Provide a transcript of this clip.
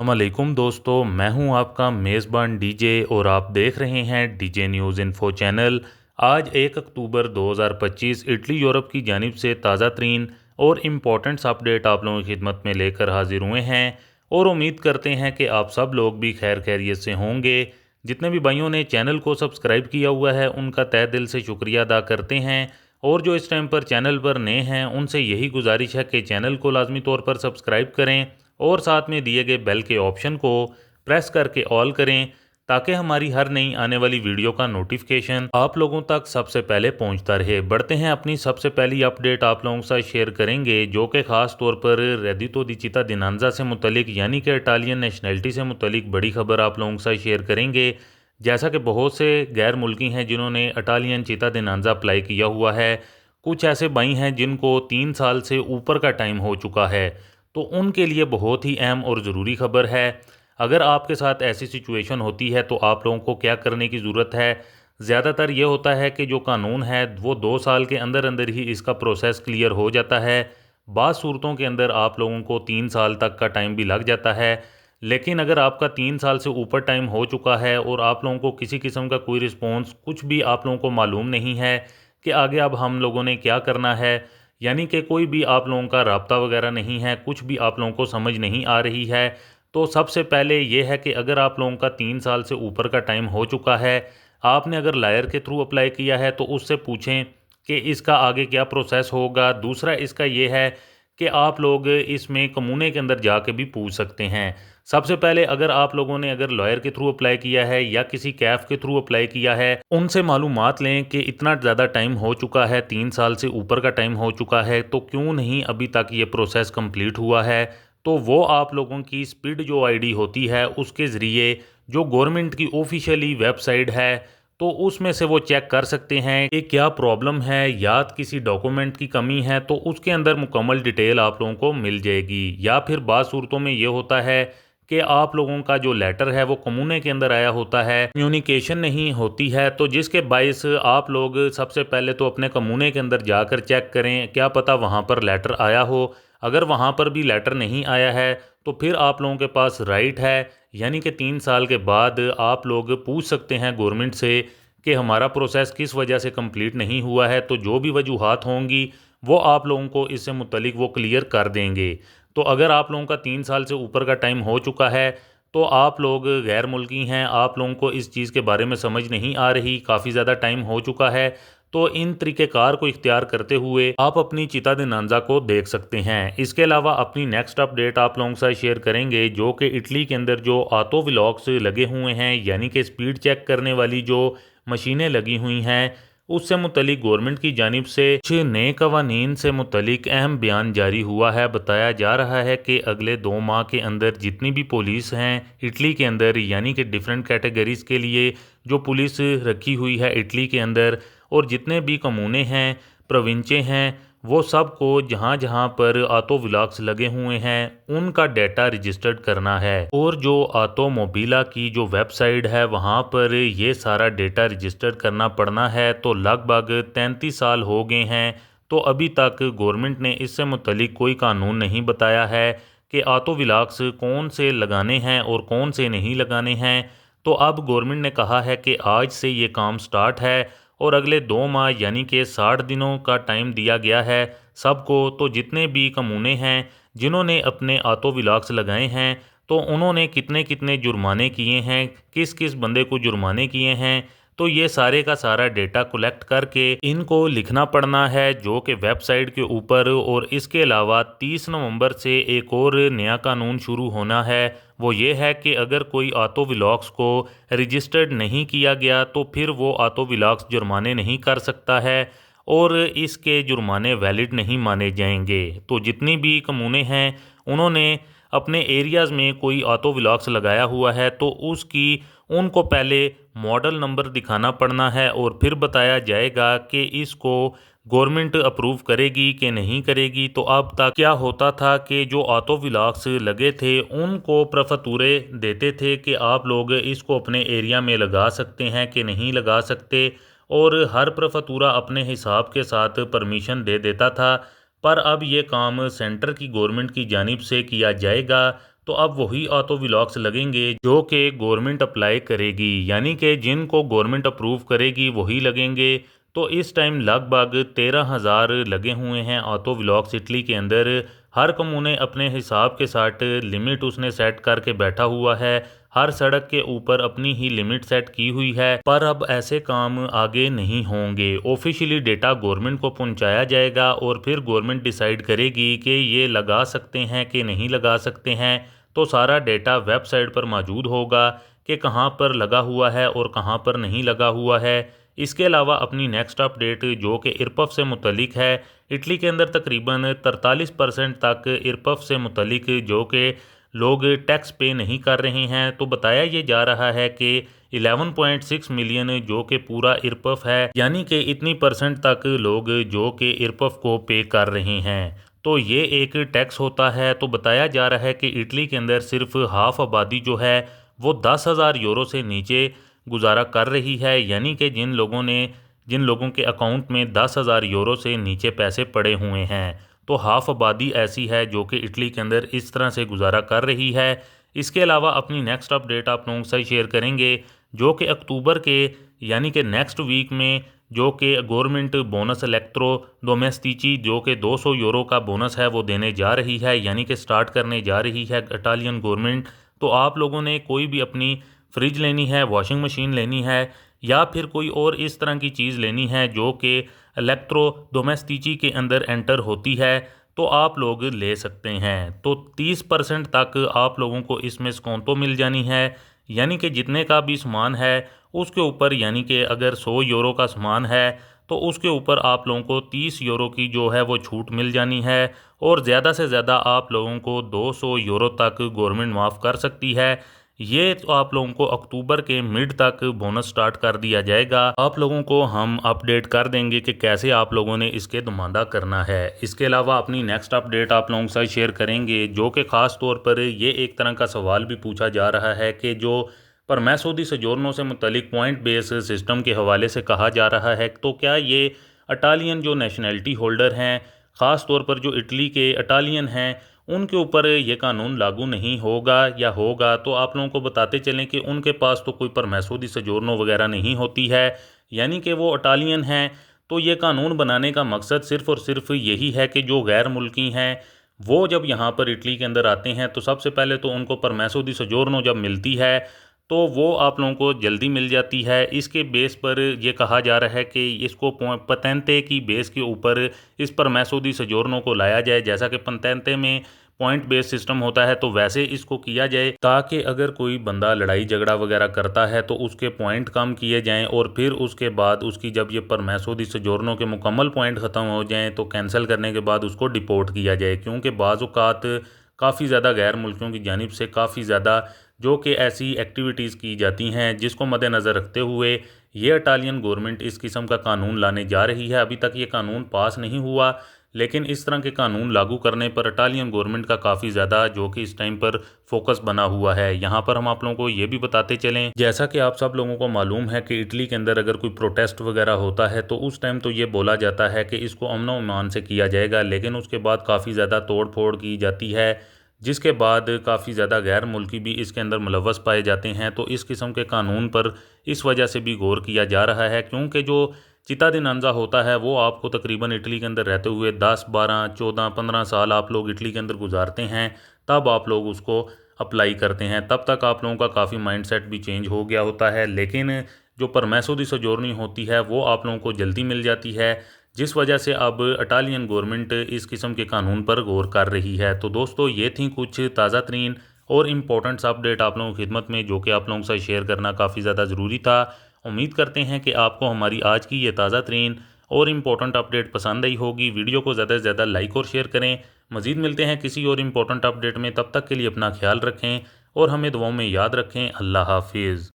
वालेकुम दोस्तों, मैं हूं आपका मेज़बान डीजे और आप देख रहे हैं डीजे न्यूज़ इन्फो चैनल। आज 1 अक्टूबर 2025 इटली यूरोप की जानिब से ताज़ा तरीन और इम्पोर्टेंट्स अपडेट आप लोगों की खिदमत में लेकर हाजिर हुए हैं और उम्मीद करते हैं कि आप सब लोग भी खैर खैरियत से होंगे। जितने भी भाइयों ने चैनल को सब्सक्राइब किया हुआ है उनका तहे दिल से शुक्रिया अदा करते हैं और जो इस टाइम पर चैनल पर नए हैं उनसे यही गुजारिश है कि चैनल को लाजमी तौर पर सब्सक्राइब करें और साथ में दिए गए बेल के ऑप्शन को प्रेस करके ऑल करें ताकि हमारी हर नई आने वाली वीडियो का नोटिफिकेशन आप लोगों तक सबसे पहले पहुंचता रहे। बढ़ते हैं अपनी सबसे पहली अपडेट आप लोगों के साथ शेयर करेंगे जो कि ख़ास तौर पर रेडितो दी चिता दिनांजा से मुतलिक यानी कि इटालियन नेशनैलिटी से मुतलिक बड़ी खबर आप लोगों के साथ शेयर करेंगे। जैसा कि बहुत से गैर मुल्की हैं जिन्होंने इटालियन चिता दिनांजा अप्लाई किया हुआ है। कुछ ऐसे भाई हैं जिनको 3 साल से ऊपर का टाइम हो चुका है, तो उनके लिए बहुत ही अहम और ज़रूरी खबर है। अगर आपके साथ ऐसी सिचुएशन होती है तो आप लोगों को क्या करने की ज़रूरत है। ज़्यादातर ये होता है कि जो कानून है वो 2 साल के अंदर अंदर ही इसका प्रोसेस क्लियर हो जाता है। बाज़ सूरतों के अंदर आप लोगों को 3 साल तक का टाइम भी लग जाता है। लेकिन अगर आपका 3 साल से ऊपर टाइम हो चुका है और आप लोगों को किसी किस्म का कोई रिस्पॉन्स कुछ भी आप लोगों को मालूम नहीं है कि आगे अब हम लोगों ने क्या करना है, यानी कि कोई भी आप लोगों का राब्ता वगैरह नहीं है, कुछ भी आप लोगों को समझ नहीं आ रही है, तो सबसे पहले ये है कि अगर आप लोगों का 3 साल से ऊपर का टाइम हो चुका है, आपने अगर लायर के थ्रू अप्लाई किया है तो उससे पूछें कि इसका आगे क्या प्रोसेस होगा। दूसरा इसका ये है कि आप लोग इसमें कमूने के अंदर जाके भी पूछ सकते हैं। सबसे पहले अगर आप लोगों ने अगर लॉयर के थ्रू अप्लाई किया है या किसी कैफ के थ्रू अप्लाई किया है, उनसे मालूमात लें कि इतना ज़्यादा टाइम हो चुका है, 3 साल से ऊपर का टाइम हो चुका है, तो क्यों नहीं अभी तक ये प्रोसेस कंप्लीट हुआ है। तो वो आप लोगों की स्पीड जो आईडी होती है उसके ज़रिए जो गवर्नमेंट की ऑफिशियली वेबसाइट है तो उसमें से वो चेक कर सकते हैं कि क्या प्रॉब्लम है या किसी डॉक्यूमेंट की कमी है, तो उसके अंदर मुकम्मल डिटेल आप लोगों को मिल जाएगी। या फिर बाज़ सूरतों में ये होता है कि आप लोगों का जो लेटर है वो कमूने के अंदर आया होता है, कम्युनिकेशन नहीं होती है, तो जिसके बायस आप लोग सबसे पहले तो अपने कमूने के अंदर जाकर चेक करें, क्या पता वहाँ पर लेटर आया हो। अगर वहाँ पर भी लेटर नहीं आया है तो फिर आप लोगों के पास राइट है, यानी कि 3 साल के बाद आप लोग पूछ सकते हैं गवर्नमेंट से कि हमारा प्रोसेस किस वजह से कंप्लीट नहीं हुआ है। तो जो भी वजूहात होंगी वो आप लोगों को इससे मुतलिक वो क्लियर कर देंगे। तो अगर आप लोगों का 3 साल से ऊपर का टाइम हो चुका है तो आप लोग गैर मुल्की हैं, आप लोगों को इस चीज़ के बारे में समझ नहीं आ रही, काफ़ी ज़्यादा टाइम हो चुका है, तो इन तरीक़ेकार को इख्तियार करते हुए आप अपनी चिता दिनांजा को देख सकते हैं। इसके अलावा अपनी नेक्स्ट अपडेट आप लोगों के साथ शेयर करेंगे जो कि इटली के अंदर जो ऑटो व्लॉग्स लगे हुए हैं, यानी कि स्पीड चेक करने वाली जो मशीनें लगी हुई हैं, उससे मुतलिक गवर्नमेंट की जानिब से कुछ नए कवानीन से मुतलिक अहम बयान जारी हुआ है। बताया जा रहा है कि अगले 2 माह के अंदर जितनी भी पुलिस हैं इटली के अंदर, यानी कि डिफरेंट कैटेगरीज़ के लिए जो पुलिस रखी हुई है इटली के अंदर, और जितने भी कमूने हैं, प्रोविंचें हैं, वो सब को जहाँ जहाँ पर ऑटो व्लॉग्स लगे हुए हैं उनका डाटा रजिस्टर्ड करना है। और जो ऑटो मोबिला की जो वेबसाइट है वहाँ पर ये सारा डाटा रजिस्टर्ड करना पड़ना है। तो लगभग 33 साल हो गए हैं, तो अभी तक गवर्नमेंट ने इससे मुतलिक कोई कानून नहीं बताया है कि ऑटो व्लॉग्स कौन से लगाने हैं और कौन से नहीं लगाने हैं। तो अब गवर्नमेंट ने कहा है कि आज से ये काम स्टार्ट है और अगले 2 माह यानी कि 60 दिनों का टाइम दिया गया है सबको। तो जितने भी कमूने हैं जिन्होंने अपने ऑटो व्लॉग्स लगाए हैं तो उन्होंने कितने कितने जुर्माने किए हैं, किस किस बंदे को जुर्माने किए हैं, तो ये सारे का सारा डेटा कलेक्ट करके इनको लिखना पड़ना है जो कि वेबसाइट के ऊपर। और इसके अलावा 30 नवंबर से एक और नया कानून शुरू होना है, वो ये है कि अगर कोई ऑटो व्लॉग्स को रजिस्टर्ड नहीं किया गया तो फिर वो ऑटो व्लॉग्स जुर्माने नहीं कर सकता है और इसके जुर्माने वैलिड नहीं माने जाएंगे। तो जितनी भी कमूने हैं उन्होंने अपने एरियाज़ में कोई ऑटो व्लॉग्स लगाया हुआ है तो उसकी उनको पहले मॉडल नंबर दिखाना पड़ना है और फिर बताया जाएगा कि इसको गवर्नमेंट अप्रूव करेगी कि नहीं करेगी। तो अब तक क्या होता था कि जो ऑटो व्लॉग्स लगे थे उनको प्रफतूरे देते थे कि आप लोग इसको अपने एरिया में लगा सकते हैं कि नहीं लगा सकते, और हर प्रफतूरा अपने हिसाब के साथ परमिशन दे देता था। पर अब ये काम सेंटर की गवर्नमेंट की जानिब से किया जाएगा। तो अब वही ऑटो व्लॉग्स लगेंगे जो कि गवर्नमेंट अप्लाई करेगी, यानी कि जिनको गवर्नमेंट अप्रूव करेगी वही लगेंगे। तो इस टाइम लगभग 13,000 लगे हुए हैं ऑटो व्लॉग्स इटली के अंदर। हर कम्यूने अपने हिसाब के साथ लिमिट उसने सेट करके बैठा हुआ है। हर सड़क के ऊपर अपनी ही लिमिट सेट की हुई है। पर अब ऐसे काम आगे नहीं होंगे। ऑफिशियली डेटा गवर्नमेंट को पहुंचाया जाएगा और फिर गवर्नमेंट डिसाइड करेगी कि ये लगा सकते हैं कि नहीं लगा सकते हैं। तो सारा डेटा वेबसाइट पर मौजूद होगा कि कहाँ पर लगा हुआ है और कहाँ पर नहीं लगा हुआ है। इसके अलावा अपनी नेक्स्ट अपडेट जो कि इरपफ से मुतलिक है, इटली के अंदर तकरीबन 43% तक इरपफ से मुतलिक जो कि लोग टैक्स पे नहीं कर रहे हैं। तो बताया ये जा रहा है कि 11.6 मिलियन जो कि पूरा इरपफ है, यानी कि इतनी परसेंट तक लोग जो कि इरपफ को पे कर रहे हैं। तो ये एक टैक्स होता है। तो बताया जा रहा है कि इटली के अंदर सिर्फ हाफ आबादी जो है वो 10,000 यूरो से नीचे गुजारा कर रही है, यानी कि जिन लोगों के अकाउंट में 10,000 यूरो से नीचे पैसे पड़े हुए हैं। तो हाफ आबादी ऐसी है जो कि इटली के अंदर इस तरह से गुजारा कर रही है। इसके अलावा अपनी नेक्स्ट अपडेट आप लोगों के साथ शेयर करेंगे जो कि अक्टूबर के यानी कि नेक्स्ट वीक में जो कि गवर्नमेंट बोनस इलेक्ट्रो डोमेस्टिची जो कि 200 यूरो का बोनस है वो देने जा रही है, यानी कि स्टार्ट करने जा रही है इटालियन गवर्नमेंट। तो आप लोगों ने कोई भी अपनी फ्रिज लेनी है, वॉशिंग मशीन लेनी है या फिर कोई और इस तरह की चीज़ लेनी है जो कि इलेक्ट्रो डोमेस्टिची के अंदर एंटर होती है, तो आप लोग ले सकते हैं। तो 30% तक आप लोगों को इसमें स्कॉन्तो मिल जानी है, यानी कि जितने का भी सामान है उसके ऊपर, यानी कि अगर 100 यूरो का सामान है तो उसके ऊपर आप लोगों को 30 यूरो की जो है वो छूट मिल जानी है। और ज़्यादा से ज़्यादा आप लोगों को 200 यूरो तक गवर्नमेंट माफ़ कर सकती है। ये तो आप लोगों को अक्टूबर के मिड तक बोनस स्टार्ट कर दिया जाएगा। आप लोगों को हम अपडेट कर देंगे कि कैसे आप लोगों ने इसके नुमाइंदा करना है। इसके अलावा अपनी नेक्स्ट अपडेट आप लोगों के साथ शेयर करेंगे जो कि ख़ास तौर पर ये एक तरह का सवाल भी पूछा जा रहा है कि जो परमैसोदी सजोरनों से मुतलिक पॉइंट बेस सिस्टम के हवाले से कहा जा रहा है, तो क्या ये इटालियन जो नेशनैलिटी होल्डर हैं, ख़ास तौर पर जो इटली के इटालियन हैं, उनके ऊपर ये कानून लागू नहीं होगा या होगा? तो आप लोगों को बताते चलें कि उनके पास तो कोई परमैसोदी सजोरनो वगैरह नहीं होती है, यानी कि वो इटालियन हैं। तो ये कानून बनाने का मकसद सिर्फ़ और सिर्फ यही है कि जो गैर मुल्की हैं वो जब यहाँ पर इटली के अंदर आते हैं तो सबसे पहले तो उनको परमैसोदी सजोरनो जब मिलती है तो वो आप लोगों को जल्दी मिल जाती है। इसके बेस पर ये कहा जा रहा है कि इसको पतेंते की बेस के ऊपर इस परमैसोदी सजोरनो को लाया जाए, जैसा कि पतेंते में पॉइंट बेस सिस्टम होता है तो वैसे इसको किया जाए, ताकि अगर कोई बंदा लड़ाई झगड़ा वगैरह करता है तो उसके पॉइंट कम किए जाएं और फिर उसके बाद उसकी जब ये परमैसोदी सजोरनो के मुकम्मल पॉइंट ख़त्म हो जाएं तो कैंसिल करने के बाद उसको डिपोर्ट किया जाए। क्योंकि बाज़ औक़ात काफ़ी ज़्यादा गैर मुल्कियों की जानिब से काफ़ी ज़्यादा जो कि ऐसी एक्टिविटीज़ की जाती हैं जिसको मद्देनज़र रखते हुए ये इटालियन गवर्नमेंट इस किस्म का कानून लाने जा रही है। अभी तक ये कानून पास नहीं हुआ, लेकिन इस तरह के कानून लागू करने पर इटालियन गवर्नमेंट का काफ़ी ज़्यादा जो कि इस टाइम पर फोकस बना हुआ है। यहाँ पर हम आप लोगों को ये भी बताते चलें, जैसा कि आप सब लोगों को मालूम है कि इटली के अंदर अगर कोई प्रोटेस्ट वगैरह होता है तो उस टाइम तो ये बोला जाता है कि इसको अमन व ईमान से किया जाएगा, लेकिन उसके बाद काफ़ी ज़्यादा तोड़ फोड़ की जाती है, जिसके बाद काफ़ी ज़्यादा गैर मुल्की भी इसके अंदर मुलव्वस पाए जाते हैं। तो इस किस्म के कानून पर इस वजह से भी गौर किया जा रहा है, क्योंकि जो चिता दी नंजा होता है वो आपको तकरीबन इटली के अंदर रहते हुए 10, 12, 14, 15 साल आप लोग इटली के अंदर गुजारते हैं, तब आप लोग उसको अप्लाई करते हैं। तब तक आप लोगों का काफ़ी माइंडसेट भी चेंज हो गया होता है, लेकिन जो परमैसोदी सजोरनी होती है वो आप लोगों को जल्दी मिल जाती है, जिस वजह से अब इटालियन गवर्नमेंट इस किस्म के कानून पर गौर कर रही है। तो दोस्तों ये थी कुछ ताज़ा तरीन और इम्पोर्टेंट्स अपडेट आप लोगों की खिदमत में, जो कि आप लोगों से शेयर करना काफ़ी ज़्यादा ज़रूरी था। उम्मीद करते हैं कि आपको हमारी आज की ये ताज़ा तरीन और इम्पोर्टेंट अपडेट पसंद आई होगी। वीडियो को ज़्यादा से ज़्यादा लाइक और शेयर करें। मज़ीद मिलते हैं किसी और इम्पोर्टेंट अपडेट में, तब तक के लिए अपना ख्याल रखें और हमें दुआओं में याद रखें। अल्लाह हाफिज़।